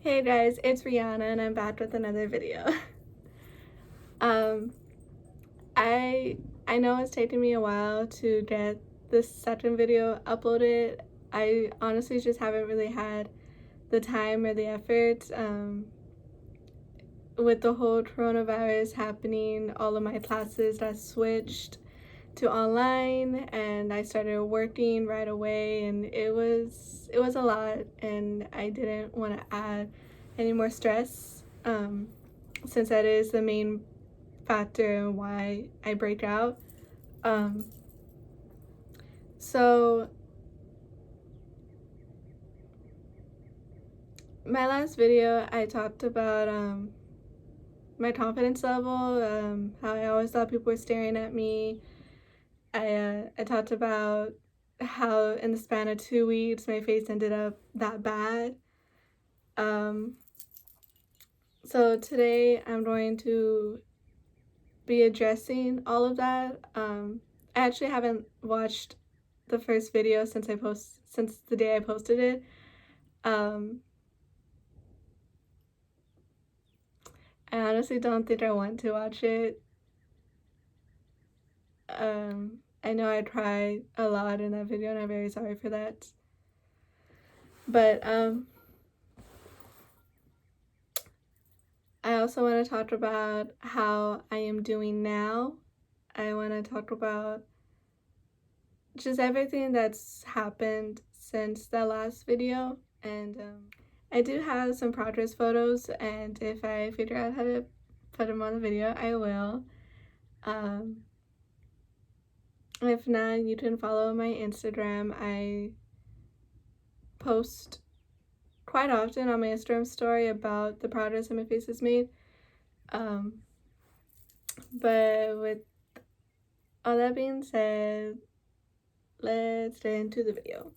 Hey guys, it's Rihanna and I'm back with another video. um, I I know it's taken me a while to get this second video uploaded. I honestly just haven't really had the time or the effort. With the whole coronavirus happening, all of my classes got switched to online and I started working right away, and it was a lot, and I didn't want to add any more stress, since that is the main factor in why I break out. Um, so my last video I talked about my confidence level, how I always thought people were staring at me. I talked about how in the span of 2 weeks my face ended up that bad. Um, so today I'm going to be addressing all of that. I actually haven't watched the first video since the day I posted it. Um, I honestly don't think I want to watch it. I know I tried a lot in that video and I'm very sorry for that. But I also want to talk about how I am doing now. I want to talk about just everything that's happened since the last video. And I do have some progress photos, and if I figure out how to put them on the video, I will. Um, if not, you can follow my Instagram. I post quite often on my Instagram story about the progress that my face has made. But with all that being said, let's get into the video.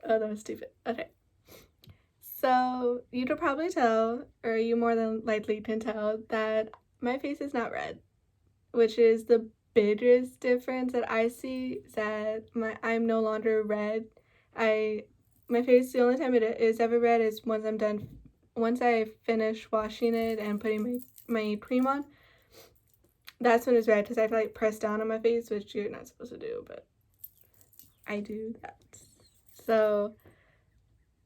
Oh, that was stupid. Okay. So you could probably tell, or you more than likely can tell, that my face is not red, which is the biggest difference that I see, is that I'm no longer red. My face, the only time it is ever red is once I finish washing it and putting my cream on. That's when it's red, because I have to like press down on my face, which you're not supposed to do, but I do that. So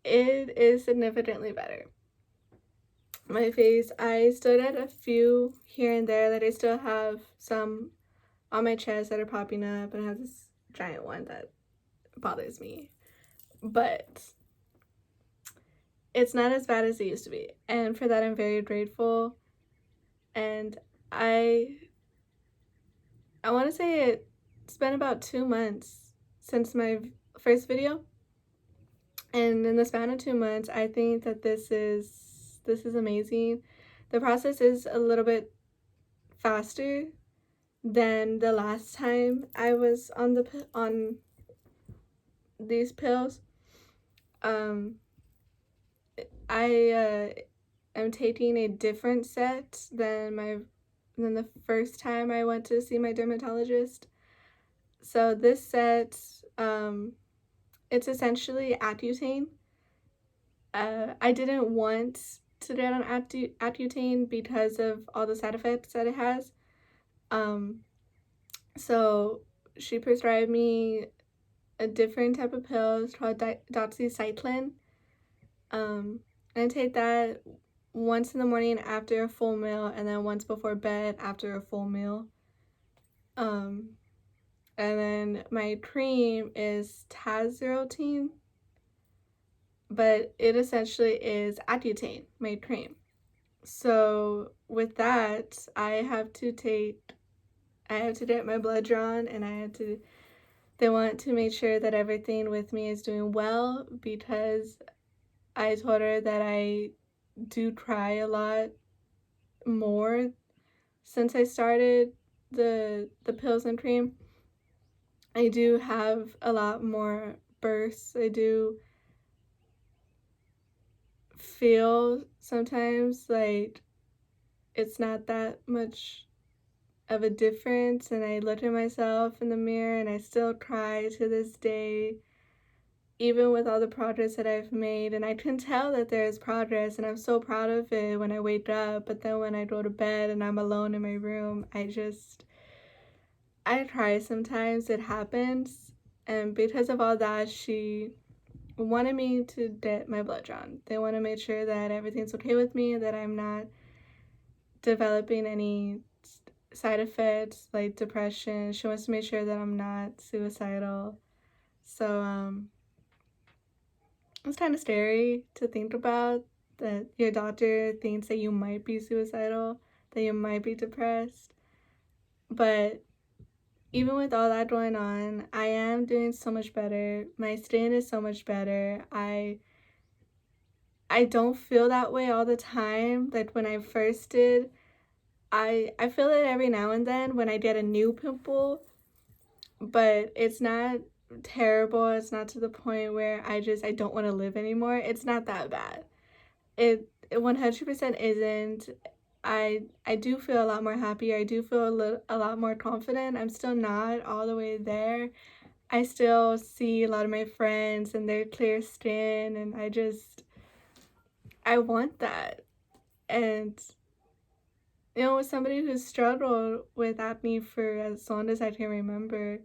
it is significantly better. My face, I still get a few here and there that I still have some on my chest that are popping up, and I have this giant one that bothers me. But it's not as bad as it used to be, and for that I'm very grateful. And I want to say it's been about 2 months since my first video, and in the span of 2 months, I think that this is amazing. The process is a little bit faster than the last time I was on these pills. I am taking a different set than the first time I went to see my dermatologist. So this set, it's essentially Accutane. I didn't want to get on Accutane because of all the side effects that it has. So she prescribed me a different type of pill. It's called doxycycline. And I take that once in the morning after a full meal, and then once before bed after a full meal. And then my cream is tazarotene, but it essentially is Accutane, my cream. So with that, I have to get my blood drawn, and they want to make sure that everything with me is doing well, because I told her that I do cry a lot more since I started the pills and cream. I do have a lot more bursts. I do feel sometimes like it's not that much of a difference, and I look at myself in the mirror and I still cry to this day. even with all the progress that I've made, and I can tell that there is progress, and I'm so proud of it when I wake up, but then when I go to bed and I'm alone in my room, I cry sometimes. It happens. And because of all that, she wanted me to get my blood drawn. They want to make sure that everything's okay with me, that I'm not developing any side effects like depression. She wants to make sure that I'm not suicidal. So it's kind of scary to think about, that your doctor thinks that you might be suicidal, that you might be depressed. But even with all that going on, I am doing so much better. My skin is so much better. I don't feel that way all the time. Like when I first did, I feel it every now and then when I get a new pimple, but it's not terrible. It's not to the point where I don't want to live anymore. It's not that bad. It 100% isn't. I do feel a lot more happier. I do feel a lot more confident. I'm still not all the way there. I still see a lot of my friends and their clear skin, and I want that. And with somebody who's struggled with acne for as long as I can remember,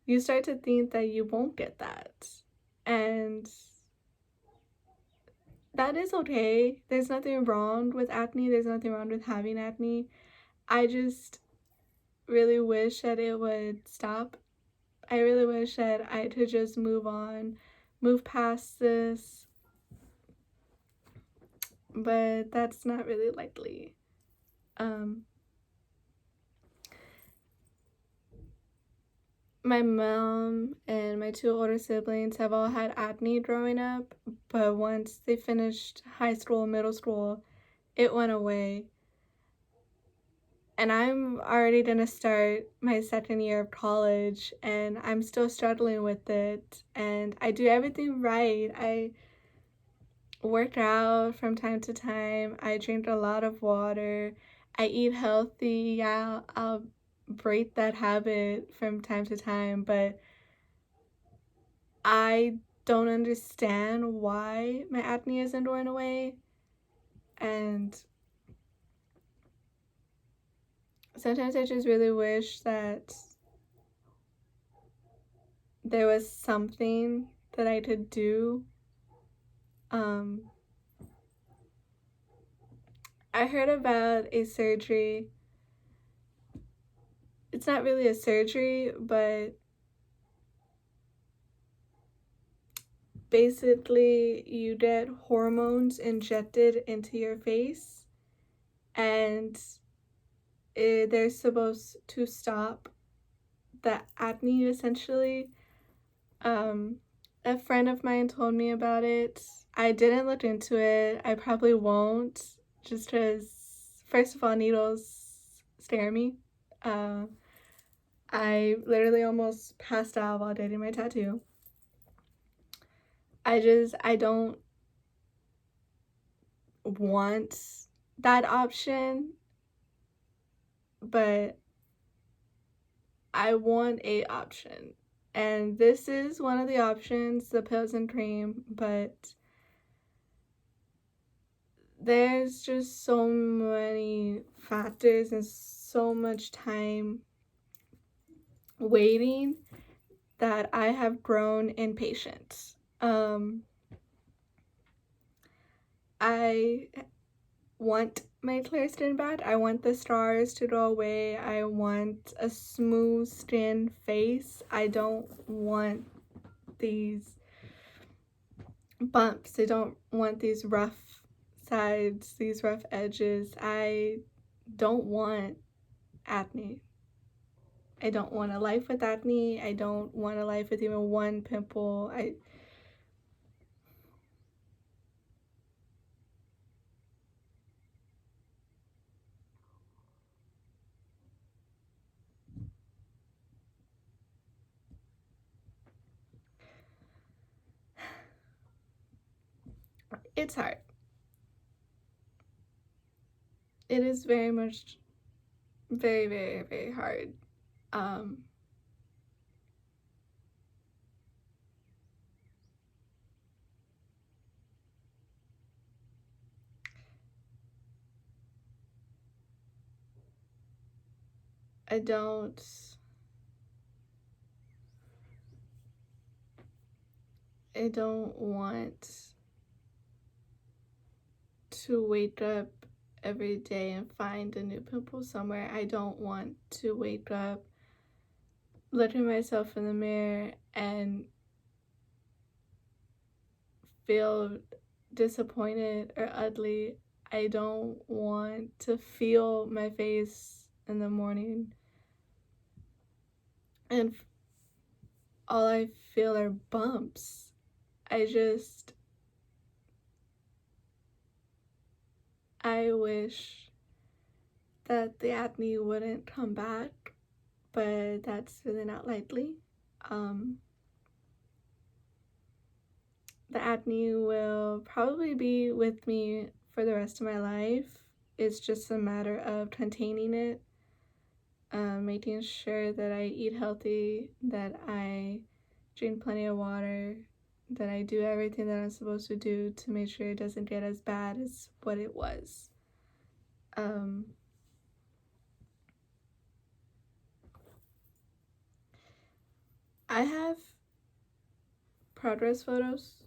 you start to think that you won't get that. And that is okay. There's nothing wrong with acne. There's nothing wrong with having acne. I just really wish that it would stop. I really wish that I could just move on, move past this. But that's not really likely. My mom and my two older siblings have all had acne growing up, but once they finished high school, middle school, it went away. And I'm already gonna start my second year of college, and I'm still struggling with it. And I do everything right. I work out from time to time. I drink a lot of water. I eat healthy. Yeah, I'll break that habit from time to time, but I don't understand why my acne isn't going away. And sometimes I just really wish that there was something that I could do. I heard about a surgery. It's not really a surgery, but basically you get hormones injected into your face, and they're supposed to stop the acne essentially. A friend of mine told me about it. I didn't look into it. I probably won't, just because, first of all, needles scare me. I literally almost passed out while getting my tattoo. I don't want that option, but I want a option. And this is one of the options, the pills and cream, but there's just so many factors and so much time waiting that I have grown impatient. I want my clear skin back. I want the scars to go away. I want a smooth skin face. I don't want these bumps. I don't want these rough sides, these rough edges. I don't want acne. I don't want a life with acne. I don't want a life with even one pimple. It's hard. It is very much, very, very, very hard. Um, I don't want to wake up every day and find a new pimple somewhere. I don't want to wake up, look at myself in the mirror, and feel disappointed or ugly. I don't want to feel my face in the morning and all I feel are bumps. I wish that the acne wouldn't come back, but that's really not likely. Um, the acne will probably be with me for the rest of my life. It's just a matter of containing it, making sure that I eat healthy, that I drink plenty of water, that I do everything that I'm supposed to do to make sure it doesn't get as bad as what it was. I have progress photos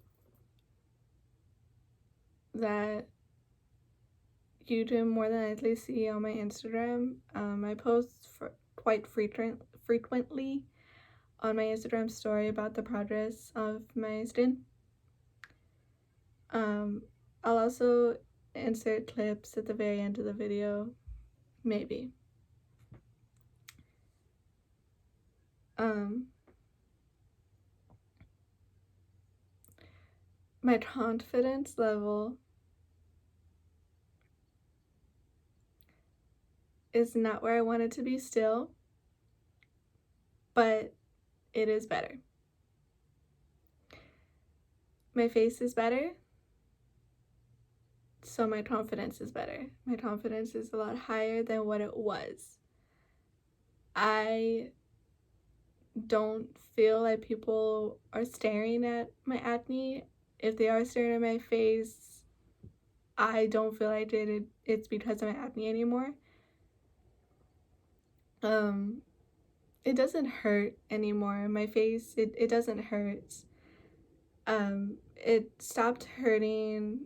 that you can more than likely see on my Instagram. I post quite frequently on my Instagram story about the progress of my skin. I'll also insert clips at the very end of the video, maybe. My confidence level is not where I want it to be still, but it is better. My face is better, so my confidence is better. My confidence is a lot higher than what it was. I don't feel like people are staring at my acne. If they are staring at my face, I don't feel like it's because of my acne anymore. It doesn't hurt anymore. My face, it doesn't hurt. It stopped hurting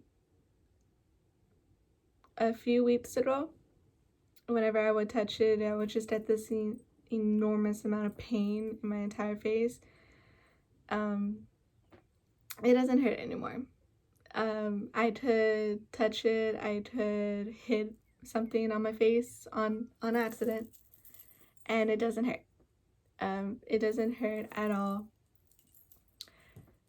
a few weeks ago. Whenever I would touch it, I would just get this enormous amount of pain in my entire face. It doesn't hurt anymore. I could touch it, I could hit something on my face on accident, and it doesn't hurt. It doesn't hurt at all.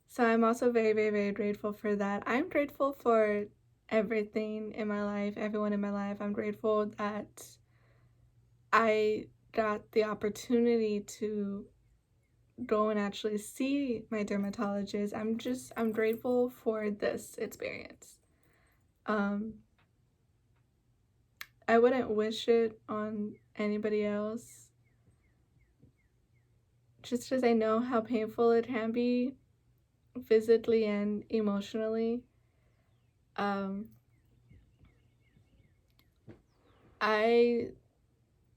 So I'm also very, very, very grateful for that. I'm grateful for everything in my life, everyone in my life. I'm grateful that I got the opportunity to go and actually see my dermatologist. I'm grateful for this experience. I wouldn't wish it on anybody else, just because I know how painful it can be physically and emotionally. I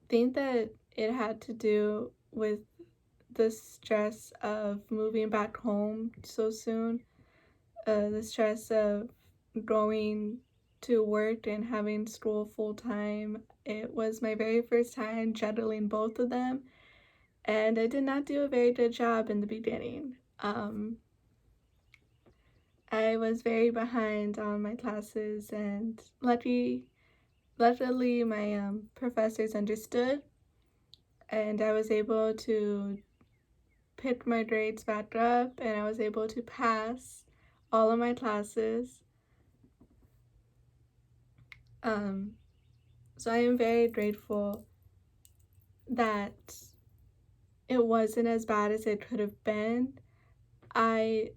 think that it had to do with the stress of moving back home so soon, the stress of going to work and having school full time. It was my very first time juggling both of them, and I did not do a very good job in the beginning. I was very behind on my classes, and luckily my professors understood, and I was able to pick my grades back up, and I was able to pass all of my classes. So I am very grateful that it wasn't as bad as it could have been. I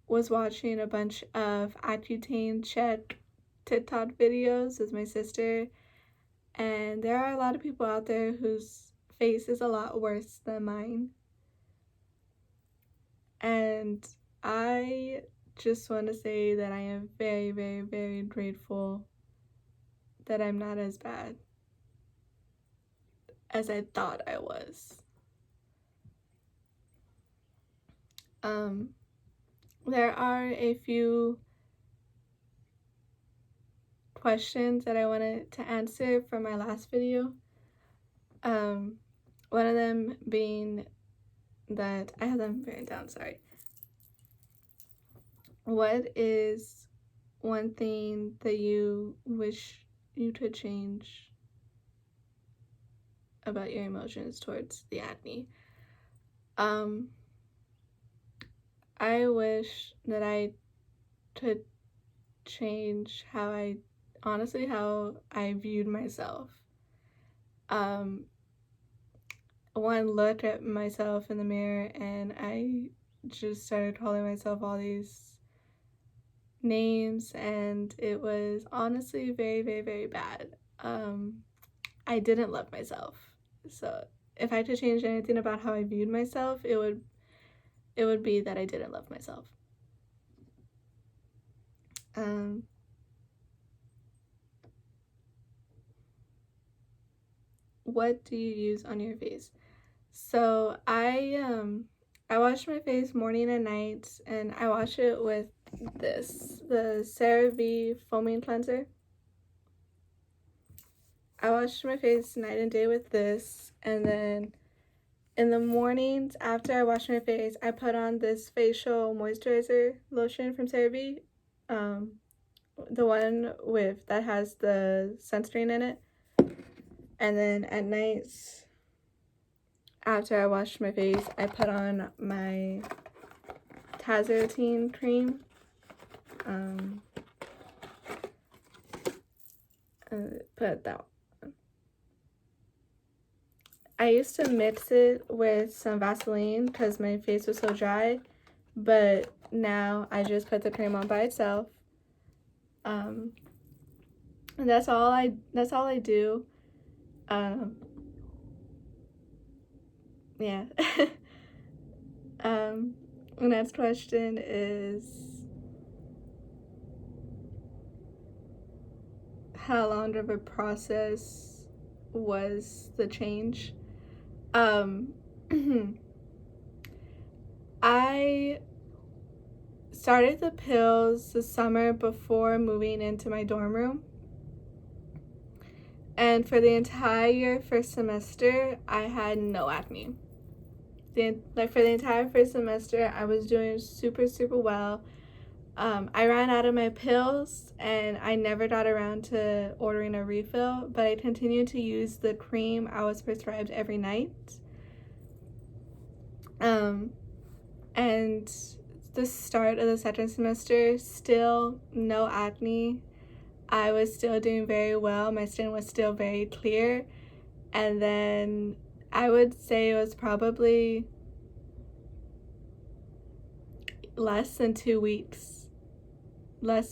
was watching a bunch of Accutane check TikTok videos with my sister, and there are a lot of people out there whose face is a lot worse than mine. And I just want to say that I am very, very, very grateful that I'm not as bad. as I thought I was. There are a few questions that I wanted to answer from my last video. One of them being that I have them written down, sorry. What is one thing that you wish you could change about your emotions towards the acne? I wish that I could change how I viewed myself. One look at myself in the mirror and I just started calling myself all these names, and it was honestly very, very, very bad. I didn't love myself. So if I could change anything about how I viewed myself, it would be that I didn't love myself. What do you use on your face? So I wash my face morning and night, and I wash it with the CeraVe foaming cleanser. I wash my face night and day with this, and then in the mornings after I wash my face, I put on this facial moisturizer lotion from CeraVe, the one that has the sunscreen in it. And then at night, after I wash my face, I put on my Tazarotene cream. Put that on. I used to mix it with some Vaseline because my face was so dry, but now I just put the cream on by itself. And that's all I do. Yeah. The next question is, how long of a process was the change? I started the pills the summer before moving into my dorm room. And for the entire first semester, I had no acne. For the entire first semester, I was doing super, super well. I ran out of my pills and I never got around to ordering a refill, but I continued to use the cream I was prescribed every night. And the start of the second semester, still no acne. I was still doing very well. My skin was still very clear. And then I would say it was probably less than 2 weeks.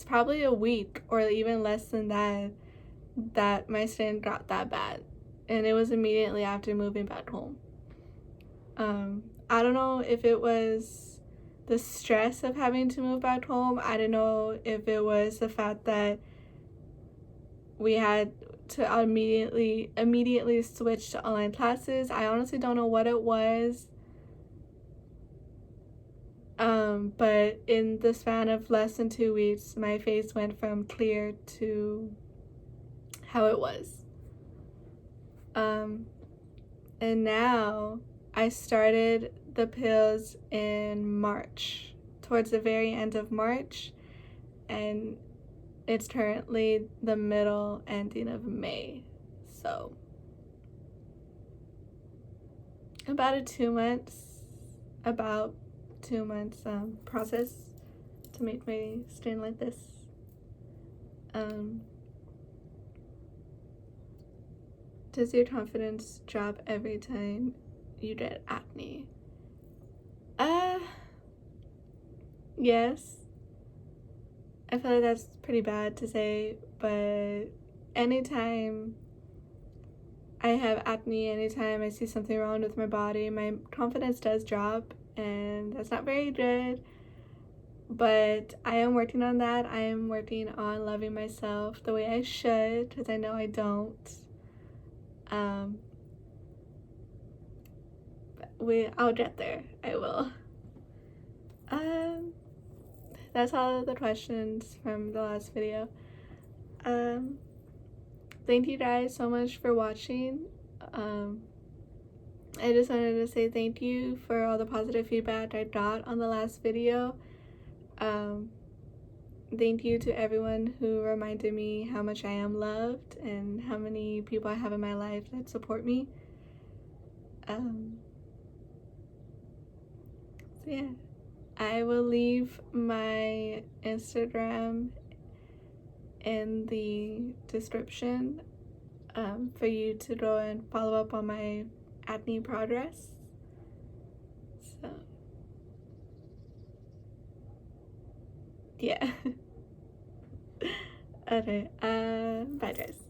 Probably a week or even less than that my skin got that bad. And it was immediately after moving back home. I don't know if it was the stress of having to move back home. I don't know if it was the fact that we had to immediately switch to online classes. I honestly don't know what it was. But in the span of less than 2 weeks, my face went from clear to how it was. And now I started the pills in March, towards the very end of March, and it's currently the middle ending of May. So about 2 months process to make my skin like this. Does your confidence drop every time you get acne? Yes. I feel like that's pretty bad to say, but anytime I have acne, anytime I see something wrong with my body, my confidence does drop, and that's not very good. But I am working on that. I am working on loving myself the way I should, because I know I don't. I'll get there. I will. That's all the questions from the last video. Thank you guys so much for watching. I just wanted to say thank you for all the positive feedback I got on the last video. Thank you to everyone who reminded me how much I am loved and how many people I have in my life that support me. So yeah, I will leave my Instagram in the description for you to go and follow up on my acne progress. So yeah. Okay, bye guys.